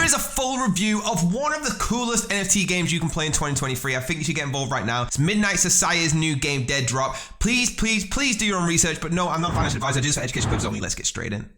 is a full review of one of the coolest NFT games you can play in 2023. I think you should get involved right now. It's Midnight Society's new game, Deadrop. Please do your own research, but no, I'm not a financial advisor, just for education purposes only. Let's get straight in.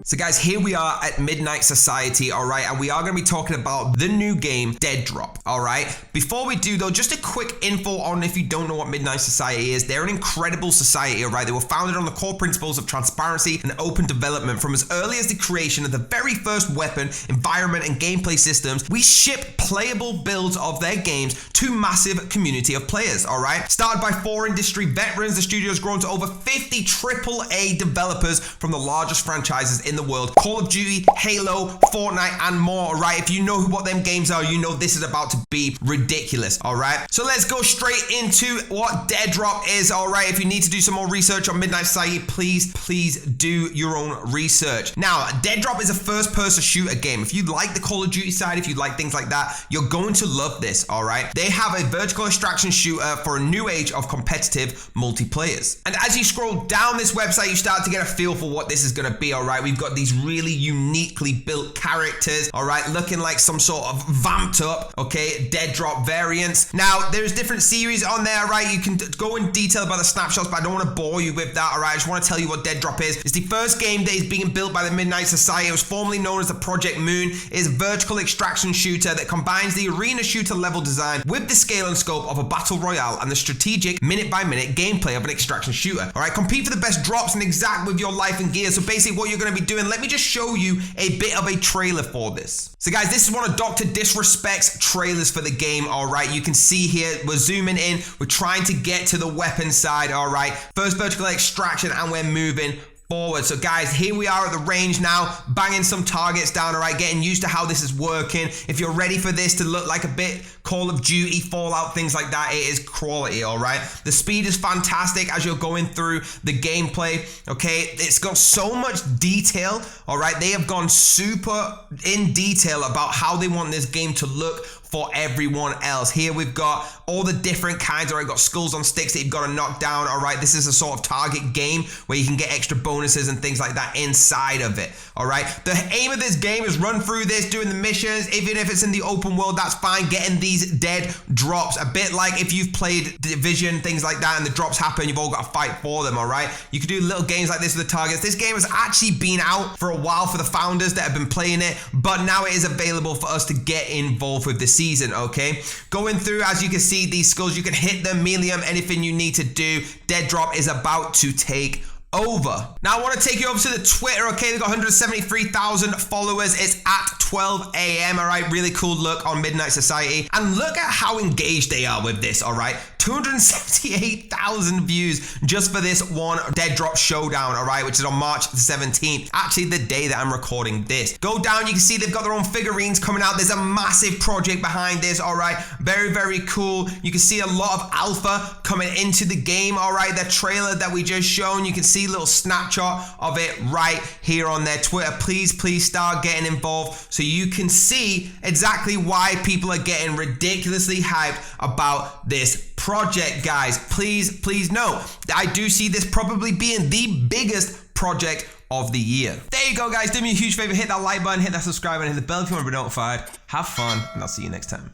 So guys, here we are at Midnight Society, all right, and we are going to be talking about the new game, Deadrop, all right? Before we do, though, just a quick info on if you don't know what Midnight Society is. They're an incredible society, all right? They were founded on the core principles of transparency and open development. From as early as the creation of the very first weapon, environment, and gameplay systems, we ship playable builds of their games to massive community of players, all right? Started by 4 industry veterans, the studio has grown to over 50 AAA developers from the largest franchises in the world: Call of Duty, Halo, Fortnite, and more, right? If you know what them games are, you know this is about to be ridiculous, all right? So let's go straight into what Deadrop is, all right? If you need to do some more research on Midnight Society, please do your own research. Now, Deadrop is a first-person shooter game. If you like the Call of Duty side, if you like things like that, you're going to love this, all right? They have a vertical extraction shooter for a new age of competitive multiplayers. And as you scroll down this website, you start to get a feel for what this is going to be, all right? We've got these really uniquely built characters, all right, looking like some sort of vamped up, okay, Deadrop variants. Now, there's different series on there, right? You can go in detail about the snapshots, but I don't want to bore you with that, all right? I just want to tell you what Deadrop is. It's the first game that is being built by the Midnight Society. It was formerly known as the Project Moon. It is a vertical extraction shooter that combines the arena shooter level design with the scale and scope of a battle royale and the strategic minute-by-minute gameplay of an extraction shooter, all right? Compete for the best drops and exact with your life and gear. So basically what you're going to be doing, let me just show you a bit of a trailer for this. So guys, this is one of Dr. Disrespect's trailers for the game, all right? You can see here, we're zooming in, we're trying to get to the weapon side, all right? First vertical extraction, and we're moving forward. So guys, here we are at the range now, banging some targets down, all right, getting used to how this is working. If you're ready for this to look like a bit Call of Duty, Fallout, things like that, it is quality, all right? The speed is fantastic as you're going through the gameplay, okay? It's got so much detail, all right? They have gone super in detail about how they want this game to look for everyone else. Here we've got all the different kinds, all right? Got skulls on sticks that you've got to knock down, all right? This is a sort of target game where you can get extra bonuses and things like that inside of it, all right? The aim of this game is run through this, doing the missions. Even if it's in the open world, that's fine. Getting these dead drops, a bit like if you've played Division, things like that, and the drops happen, you've all got to fight for them, all right? You can do little games like this with the targets. This game has actually been out for a while for the founders that have been playing it, but now it is available for us to get involved with this season, okay? Going through, as you can see, these skulls, you can hit them, melee them, anything you need to do. Deadrop is about to take over. Now I want to take you over to the Twitter, okay? They've got 173,000 followers. It's at 12 a.m. all right? Really cool look on Midnight Society. And look at how engaged they are with this, all right? 278,000 views just for this one Deadrop showdown, all right, which is on March the 17th, actually the day that I'm recording this. Go down, you can see they've got their own figurines coming out. There's a massive project behind this, all right? Very cool. You can see a lot of alpha coming into the game, all right? The trailer that we just shown, you can see a little snapshot of it right here on their Twitter. Please start getting involved so you can see exactly why people are getting ridiculously hyped about this project, guys. Please know that I do see this probably being the biggest project of the year. There you go, guys. Do me a huge favor, hit that like button, hit that subscribe button, hit the bell if you want to be notified. Have fun, and I'll see you next time.